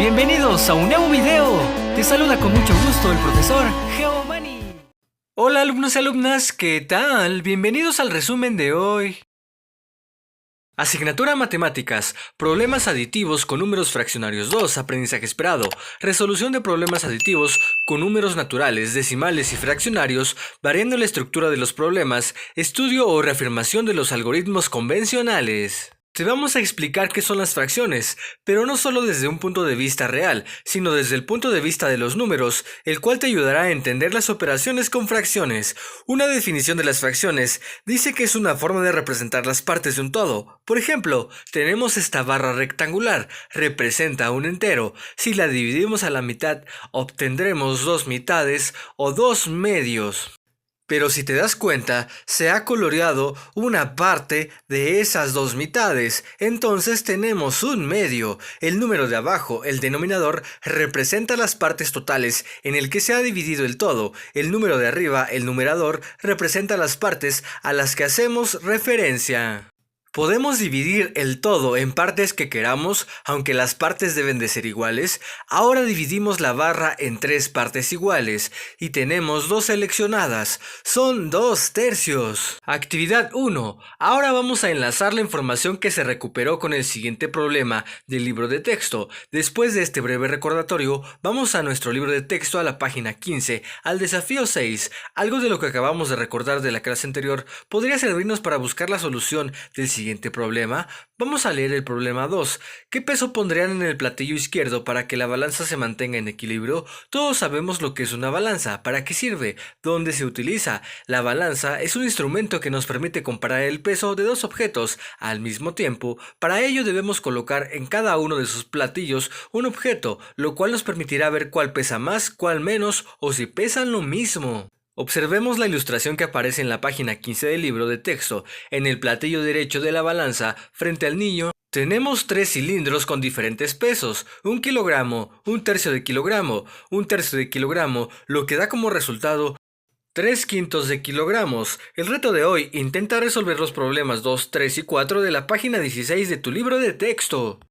Bienvenidos a un nuevo video. Te saluda con mucho gusto el profesor Geomani. Hola alumnos y alumnas, ¿qué tal? Bienvenidos al resumen de hoy. Asignatura Matemáticas, problemas aditivos con números fraccionarios 2, aprendizaje esperado, resolución de problemas aditivos con números naturales, decimales y fraccionarios, variando la estructura de los problemas, estudio o reafirmación de los algoritmos convencionales. Te vamos a explicar qué son las fracciones, pero no solo desde un punto de vista real, sino desde el punto de vista de los números, el cual te ayudará a entender las operaciones con fracciones. Una definición de las fracciones dice que es una forma de representar las partes de un todo. Por ejemplo, tenemos esta barra rectangular, representa un entero. Si la dividimos a la mitad, obtendremos dos mitades o dos medios. Pero si te das cuenta, se ha coloreado una parte de esas dos mitades, entonces tenemos un medio. El número de abajo, el denominador, representa las partes totales en el que se ha dividido el todo. El número de arriba, el numerador, representa las partes a las que hacemos referencia. Podemos dividir el todo en partes que queramos, aunque las partes deben de ser iguales. Ahora dividimos la barra en tres partes iguales y tenemos dos seleccionadas. Son 2/3. Actividad 1. Ahora vamos a enlazar la información que se recuperó con el siguiente problema del libro de texto. Después de este breve recordatorio, vamos a nuestro libro de texto a la página 15, al desafío 6. Algo de lo que acabamos de recordar de la clase anterior podría servirnos para buscar la solución del siguiente problema. Vamos a leer el problema 2. ¿Qué peso pondrían en el platillo izquierdo para que la balanza se mantenga en equilibrio? Todos sabemos lo que es una balanza. ¿Para qué sirve? ¿Dónde se utiliza? La balanza es un instrumento que nos permite comparar el peso de dos objetos al mismo tiempo. Para ello debemos colocar en cada uno de sus platillos un objeto, lo cual nos permitirá ver cuál pesa más, cuál menos o si pesan lo mismo. Observemos la ilustración que aparece en la página 15 del libro de texto. En el platillo derecho de la balanza, frente al niño, tenemos tres cilindros con diferentes pesos, 1 kilogramo, 1/3 de kilogramo, 1/3 de kilogramo, lo que da como resultado 3/5 de kilogramos. El reto de hoy, intenta resolver los problemas 2, 3 y 4 de la página 16 de tu libro de texto.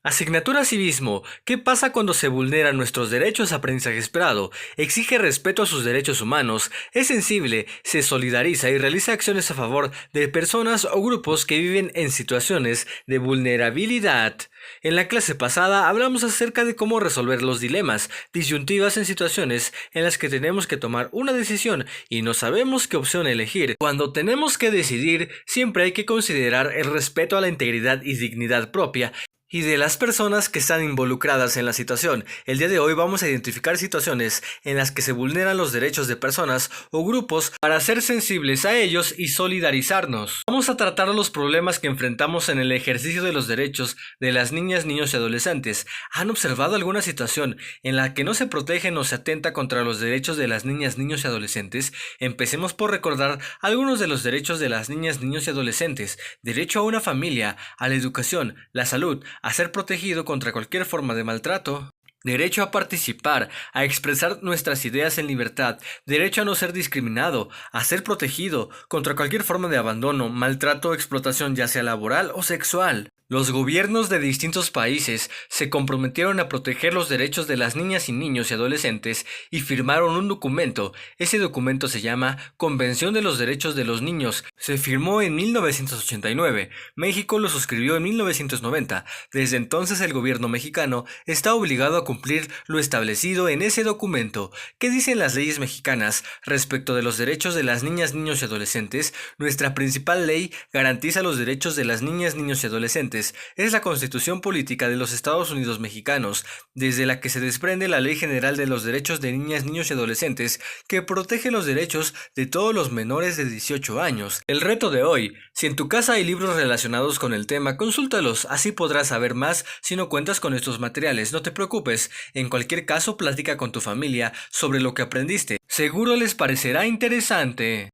Asignatura Civismo. ¿Qué pasa cuando se vulneran nuestros derechos? Aprendizaje esperado. Exige respeto a sus derechos humanos, es sensible, se solidariza y realiza acciones a favor de personas o grupos que viven en situaciones de vulnerabilidad. En la clase pasada hablamos acerca de cómo resolver los dilemas, disyuntivas en situaciones en las que tenemos que tomar una decisión y no sabemos qué opción elegir. Cuando tenemos que decidir, siempre hay que considerar el respeto a la integridad y dignidad propia y de las personas que están involucradas en la situación. El día de hoy vamos a identificar situaciones en las que se vulneran los derechos de personas o grupos para ser sensibles a ellos y solidarizarnos. Vamos a tratar los problemas que enfrentamos en el ejercicio de los derechos de las niñas, niños y adolescentes. ¿Han observado alguna situación en la que no se protegen o se atenta contra los derechos de las niñas, niños y adolescentes? Empecemos por recordar algunos de los derechos de las niñas, niños y adolescentes. Derecho a una familia, a la educación, la salud, a ser protegido contra cualquier forma de maltrato. Derecho a participar, a expresar nuestras ideas en libertad, derecho a no ser discriminado, a ser protegido contra cualquier forma de abandono, maltrato o explotación, ya sea laboral o sexual. Los gobiernos de distintos países se comprometieron a proteger los derechos de las niñas y niños y adolescentes y firmaron un documento. Ese documento se llama Convención de los Derechos de los Niños. Se firmó en 1989. México lo suscribió en 1990. Desde entonces el gobierno mexicano está obligado a cumplir lo establecido en ese documento. ¿Qué dicen las leyes mexicanas respecto de los derechos de las niñas, niños y adolescentes? Nuestra principal ley garantiza los derechos de las niñas, niños y adolescentes. Es la Constitución Política de los Estados Unidos Mexicanos, desde la que se desprende la Ley General de los Derechos de Niñas, Niños y Adolescentes, que protege los derechos de todos los menores de 18 años. El reto de hoy: si en tu casa hay libros relacionados con el tema, consúltalos, así podrás saber más si no cuentas con estos materiales. No te preocupes, en cualquier caso platica con tu familia sobre lo que aprendiste. Seguro les parecerá interesante.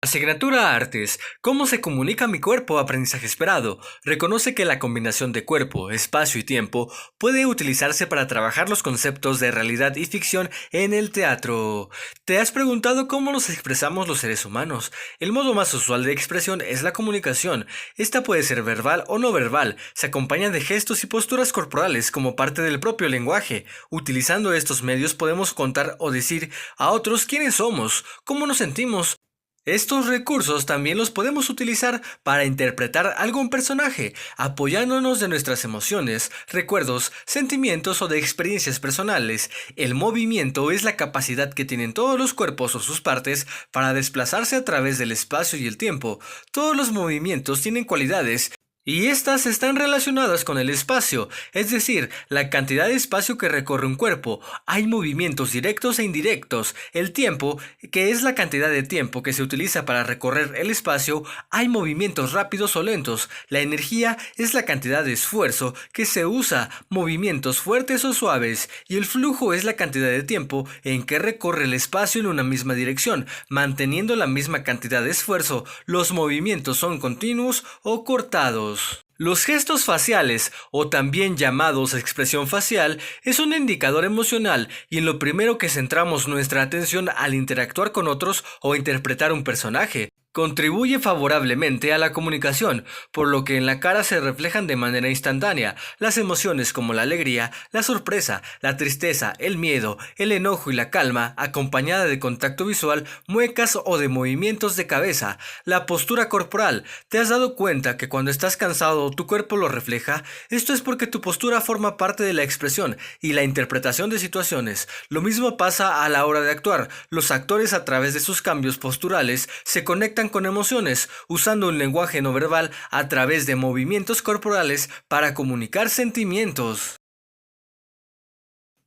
Asignatura Artes. ¿Cómo se comunica mi cuerpo? Aprendizaje esperado. Reconoce que la combinación de cuerpo, espacio y tiempo puede utilizarse para trabajar los conceptos de realidad y ficción en el teatro. ¿Te has preguntado cómo nos expresamos los seres humanos? El modo más usual de expresión es la comunicación. Esta puede ser verbal o no verbal. Se acompaña de gestos y posturas corporales como parte del propio lenguaje. Utilizando estos medios podemos contar o decir a otros quiénes somos, cómo nos sentimos. Estos recursos también los podemos utilizar para interpretar algún personaje, apoyándonos de nuestras emociones, recuerdos, sentimientos o de experiencias personales. El movimiento es la capacidad que tienen todos los cuerpos o sus partes para desplazarse a través del espacio y el tiempo. Todos los movimientos tienen cualidades y estas están relacionadas con el espacio, es decir, la cantidad de espacio que recorre un cuerpo. Hay movimientos directos e indirectos. El tiempo, que es la cantidad de tiempo que se utiliza para recorrer el espacio, hay movimientos rápidos o lentos. La energía es la cantidad de esfuerzo que se usa, movimientos fuertes o suaves, y el flujo es la cantidad de tiempo en que recorre el espacio en una misma dirección, manteniendo la misma cantidad de esfuerzo. Los movimientos son continuos o cortados. Los gestos faciales, o también llamados expresión facial, es un indicador emocional y en lo primero que centramos nuestra atención al interactuar con otros o interpretar un personaje. Contribuye favorablemente a la comunicación, por lo que en la cara se reflejan de manera instantánea las emociones como la alegría, la sorpresa, la tristeza, el miedo, el enojo y la calma, acompañada de contacto visual, muecas o de movimientos de cabeza. La postura corporal. ¿Te has dado cuenta que cuando estás cansado tu cuerpo lo refleja? Esto es porque tu postura forma parte de la expresión y la interpretación de situaciones. Lo mismo pasa a la hora de actuar. Los actores, a través de sus cambios posturales, se conectan con emociones, usando un lenguaje no verbal a través de movimientos corporales para comunicar sentimientos.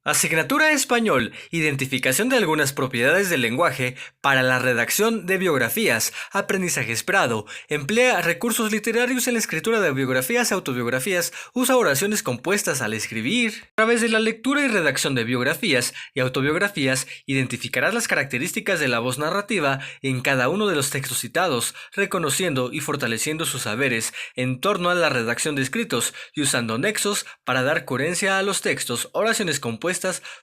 Asignatura Español. Identificación de algunas propiedades del lenguaje para la redacción de biografías. Aprendizaje esperado. Emplea recursos literarios en la escritura de biografías y autobiografías. Usa oraciones compuestas al escribir. A través de la lectura y redacción de biografías y autobiografías, identificarás las características de la voz narrativa en cada uno de los textos citados, reconociendo y fortaleciendo sus saberes en torno a la redacción de escritos y usando nexos para dar coherencia a los textos, oraciones compuestas,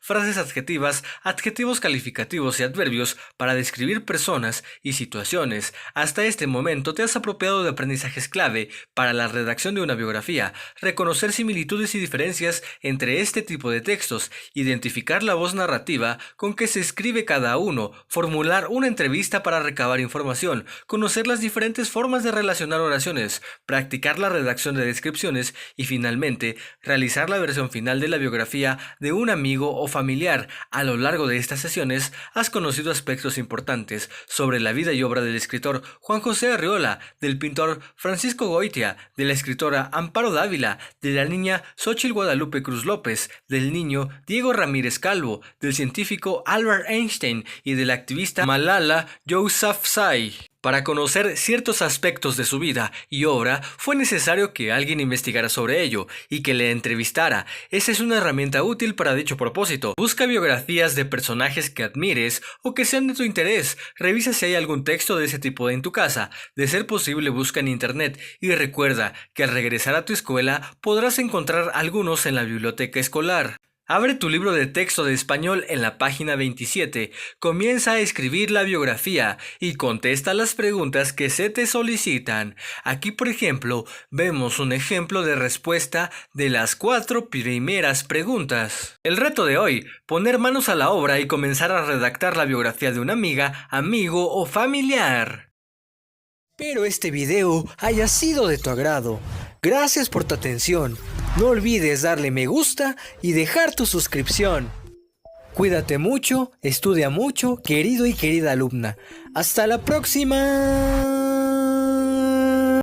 frases adjetivas, adjetivos calificativos y adverbios para describir personas y situaciones. Hasta este momento te has apropiado de aprendizajes clave para la redacción de una biografía, reconocer similitudes y diferencias entre este tipo de textos, identificar la voz narrativa con que se escribe cada uno, formular una entrevista para recabar información, conocer las diferentes formas de relacionar oraciones, practicar la redacción de descripciones y finalmente realizar la versión final de la biografía de un amigo o familiar. A lo largo de estas sesiones has conocido aspectos importantes sobre la vida y obra del escritor Juan José Arriola, del pintor Francisco Goitia, de la escritora Amparo Dávila, de la niña Xóchitl Guadalupe Cruz López, del niño Diego Ramírez Calvo, del científico Albert Einstein y del activista Malala Yousafzai. Para conocer ciertos aspectos de su vida y obra, fue necesario que alguien investigara sobre ello y que le entrevistara. Esa es una herramienta útil para dicho propósito. Busca biografías de personajes que admires o que sean de tu interés. Revisa si hay algún texto de ese tipo en tu casa. De ser posible, busca en internet y recuerda que al regresar a tu escuela podrás encontrar algunos en la biblioteca escolar. Abre tu libro de texto de español en la página 27, comienza a escribir la biografía y contesta las preguntas que se te solicitan. Aquí, por ejemplo, vemos un ejemplo de respuesta de las 4 primeras preguntas. El reto de hoy, poner manos a la obra y comenzar a redactar la biografía de una amiga, amigo o familiar. Espero este video haya sido de tu agrado. Gracias por tu atención. No olvides darle me gusta y dejar tu suscripción. Cuídate mucho, estudia mucho, querido y querida alumna. ¡Hasta la próxima!